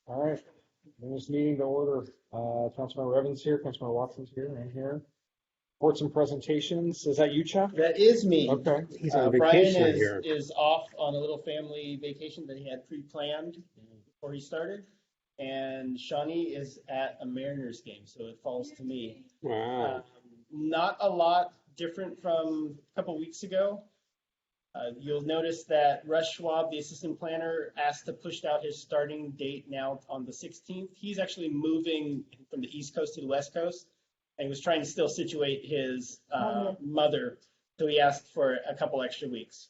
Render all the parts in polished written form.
All right, in this meeting to order, Councilmember Evans here, Councilmember Watson's here, and here. Reports and presentations. Is that you, Chuck? That is me. Okay. He's on Brian vacation here. is off on a little family vacation that he had pre-planned before he started. And Shawnee is at a Mariners game, so it falls to me. Wow. Not a lot different from a couple weeks ago. You'll notice that Russ Schwab, the assistant planner, asked to push out his starting date now on the 16th. He's actually moving from the East Coast to the West Coast, and he was trying to still situate his mother, so he asked for a couple extra weeks.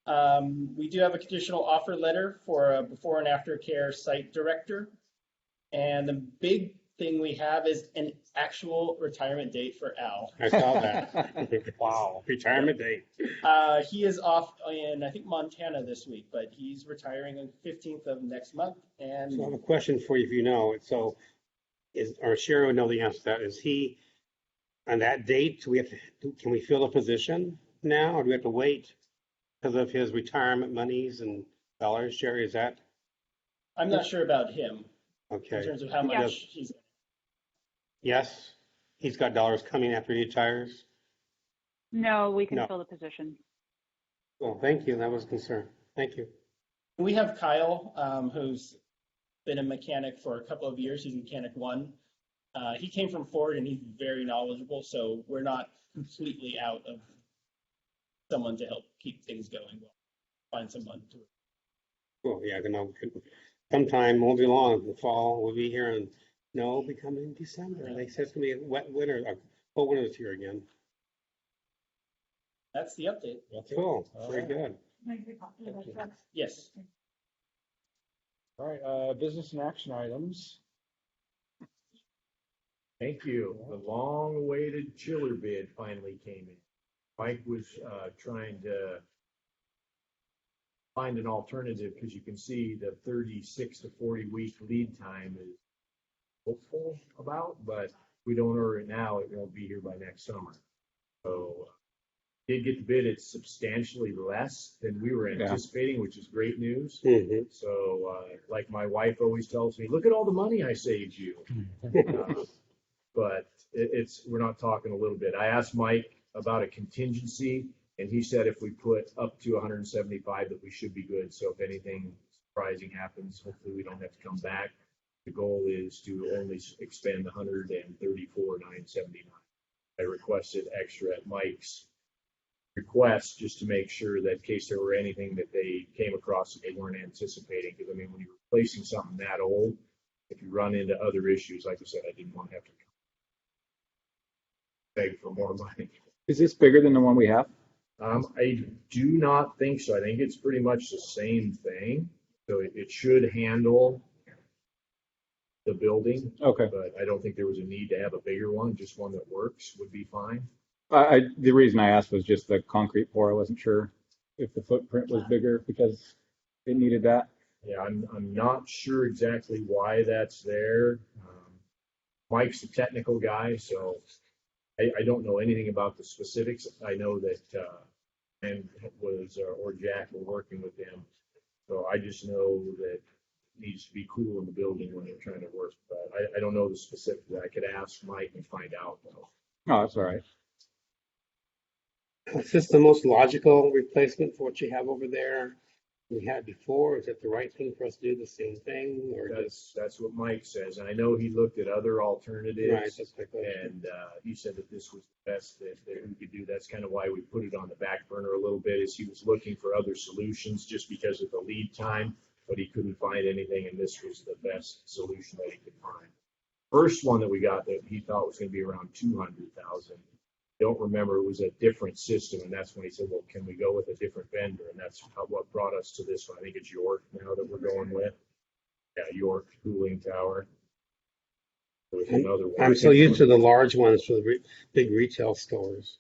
We do have a conditional offer letter for a before and after care site director, and the big thing we have is an actual retirement date for Al. I saw that. Wow. Retirement date. He is off in, I think, Montana this week, but he's retiring on the 15th of next month. And So I have a question for you if you know. So or Sherry would know the answer to that. Is he on that date? Can we fill the position now, or do we have to wait because of his retirement monies and dollars? Sherry, is that I'm not sure about him in okay? terms of how much he's. Yes, he's got dollars coming after he retires. No, we can No. fill the position. Well, thank you. That was a concern. Thank you. We have Kyle, who's been a mechanic for a couple of years. He's mechanic one. He came from Ford and he's very knowledgeable, so we're not completely out of someone to help keep things going. We'll find someone to. Well, yeah, I know. Sometime won't be long. In the fall we'll be here, and no, it'll be coming in December. They said it's gonna be a wet winter, a cold winter this year again. That's the update. Cool. All Very right. good. Yes. All right, business and action items. Thank you. The long-awaited chiller bid finally came in. Mike was trying to find an alternative because you can see the 36 to 40 week lead time is hopeful about, but if we don't order it now, it won't be here by next summer. So did get the bid. It's substantially less than we were anticipating, which is great news. Mm-hmm. So like my wife always tells me, look at all the money I saved you. But we're not talking a little bit. I asked Mike about a contingency, and he said if we put up to 175 that we should be good. So if anything surprising happens, hopefully we don't have to come back. The goal is to only expend 134,979. I requested extra at Mike's request just to make sure that in case there were anything that they came across that they weren't anticipating. Because I mean, when you're replacing something that old, if you run into other issues, like I said, I didn't want to have to beg for more money. Is this bigger than the one we have? I do not think so. I think it's pretty much the same thing. So it should handle the building. Okay. But I don't think there was a need to have a bigger one. Just one that works would be fine. The reason I asked was just the concrete pour. I wasn't sure if the footprint was bigger because it needed that. Yeah, I'm not sure exactly why that's there. Mike's the technical guy, so I don't know anything about the specifics. I know that or Jack were working with them, so I just know that it needs to be cool in the building when they're trying to work. But I don't know the specifics. I could ask Mike and find out though. Oh, that's all right. Is this the most logical replacement for what you have over there we had before? Is it the right thing for us to do the same thing, or That's what Mike says. And I know he looked at other alternatives, right? That's my question. and he said that this was the best that we could do. That's kind of why we put it on the back burner a little bit, is he was looking for other solutions just because of the lead time, but he couldn't find anything, and this was the best solution that he could find. First one that we got that he thought was going to be around 200,000. Don't remember, it was a different system, and that's when he said, well, can we go with a different vendor? And that's what brought us to this one. I think it's York now that we're going with. Yeah, York cooling tower. There's another one. I'm so used to the large ones for the big retail stores,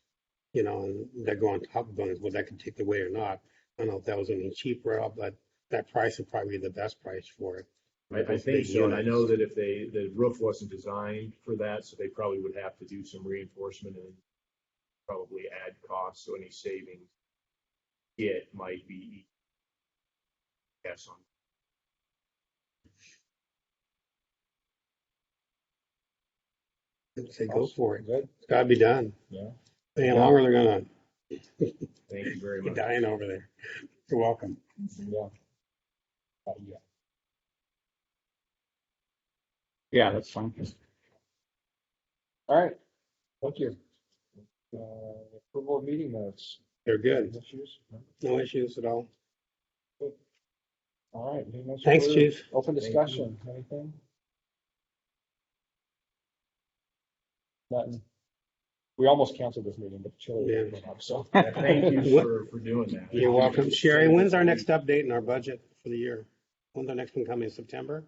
and that go on top of buildings, whether that could take the weight or not. I don't know if that was any cheaper, but that price would probably be the best price for it. I think so, and I know that if the roof wasn't designed for that, so they probably would have to do some reinforcement and probably add costs, so any savings it might be yes on. I'd say go for it. Good. It's gotta be done. Yeah. Any longer, they're gonna Thank you very be much. dying over there. You're welcome. Yeah. Yeah. Yeah, that's fine. All right. Thank you. Approval of meeting notes. They're good. Issues? No issues at all. All right. Meeting notes Thanks, approved. Chief. Open Thank you. discussion. Anything? Nothing. We almost canceled this meeting, but the chili Yeah. came up, so. Yeah, thank you What- for doing that. You're welcome. Sherry, when's our next update in our budget for the year? When's our next one coming? September?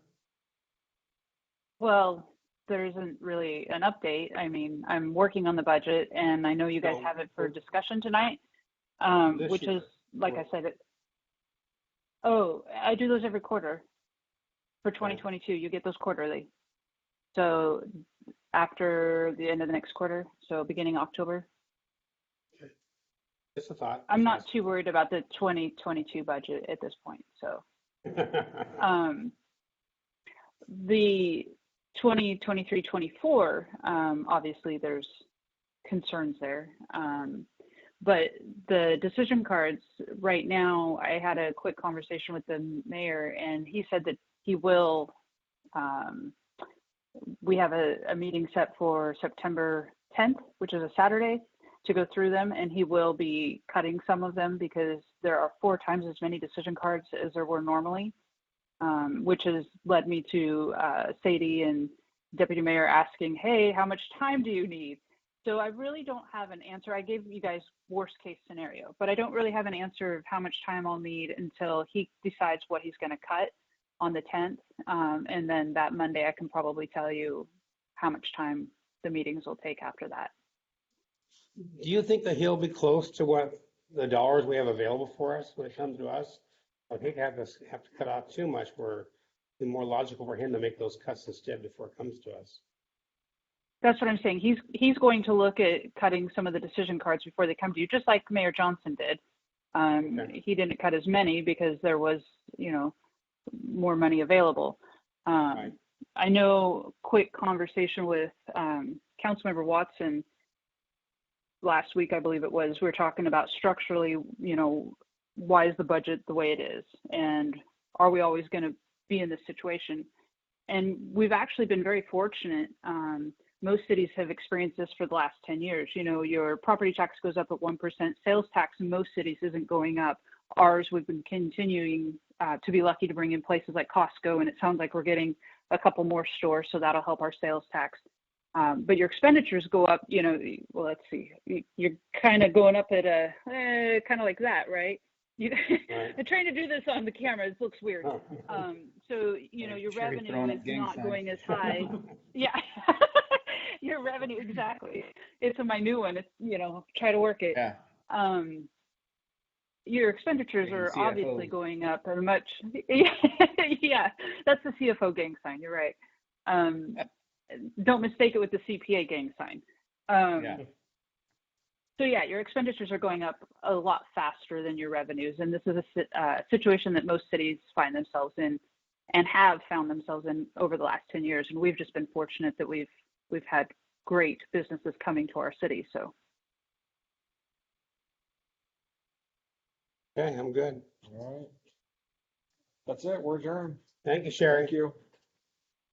Well, there isn't really an update. I mean, I'm working on the budget and I know you guys No. have it for discussion tonight, This which year. is, like I said, oh, I do those every quarter. For 2022, you get those quarterly. So after the end of the next quarter, so beginning October. Just a thought. I'm not too worried about the 2022 budget at this point. So the 2023-24, obviously there's concerns there. But the decision cards right now, I had a quick conversation with the mayor and he said that he will, we have a meeting set for September 10th, which is a Saturday, to go through them, and he will be cutting some of them because there are 4 times as many decision cards as there were normally, which has led me to Sadie and Deputy Mayor asking, hey, how much time do you need? So I really don't have an answer. I gave you guys worst case scenario, but I don't really have an answer of how much time I'll need until he decides what he's going to cut on the 10th. And then that Monday, I can probably tell you how much time the meetings will take after that. Do you think that he'll be close to what the dollars we have available for us when it comes to us? I hate to have to cut off too much. Where it'd be more logical for him to make those cuts instead before it comes to us. That's what I'm saying. He's going to look at cutting some of the decision cards before they come to you, just like Mayor Johnson did. Okay. He didn't cut as many because there was, more money available. Right. I know quick conversation with Councilmember Watson last week, I believe it was. We were talking about structurally, why is the budget the way it is? And are we always going to be in this situation? And we've actually been very fortunate. Most cities have experienced this for the last 10 years. Your property tax goes up at 1%. Sales tax in most cities isn't going up. Ours, we've been continuing to be lucky to bring in places like Costco, and it sounds like we're getting a couple more stores, so that'll help our sales tax. But your expenditures go up, well, let's see, you're kind of going up at a, kind of like that, right? Right. I'm trying to do this on the camera. It looks weird. Oh. So, your Sherry revenue throwing is up gang not signs. going as high. Yeah. Your revenue, exactly. It's my new one. It's, try to work it. Yeah. Your expenditures Gang are CFO. obviously going up at a much, yeah, that's the CFO gang sign. You're right. Don't mistake it with the CPA gang sign. Yeah. So yeah, your expenditures are going up a lot faster than your revenues, and this is a situation that most cities find themselves in, and have found themselves in over the last 10 years. And we've just been fortunate that we've had great businesses coming to our city. So Okay, I'm good. All right. That's it. We're adjourned. Thank you, Sherry. Thank you.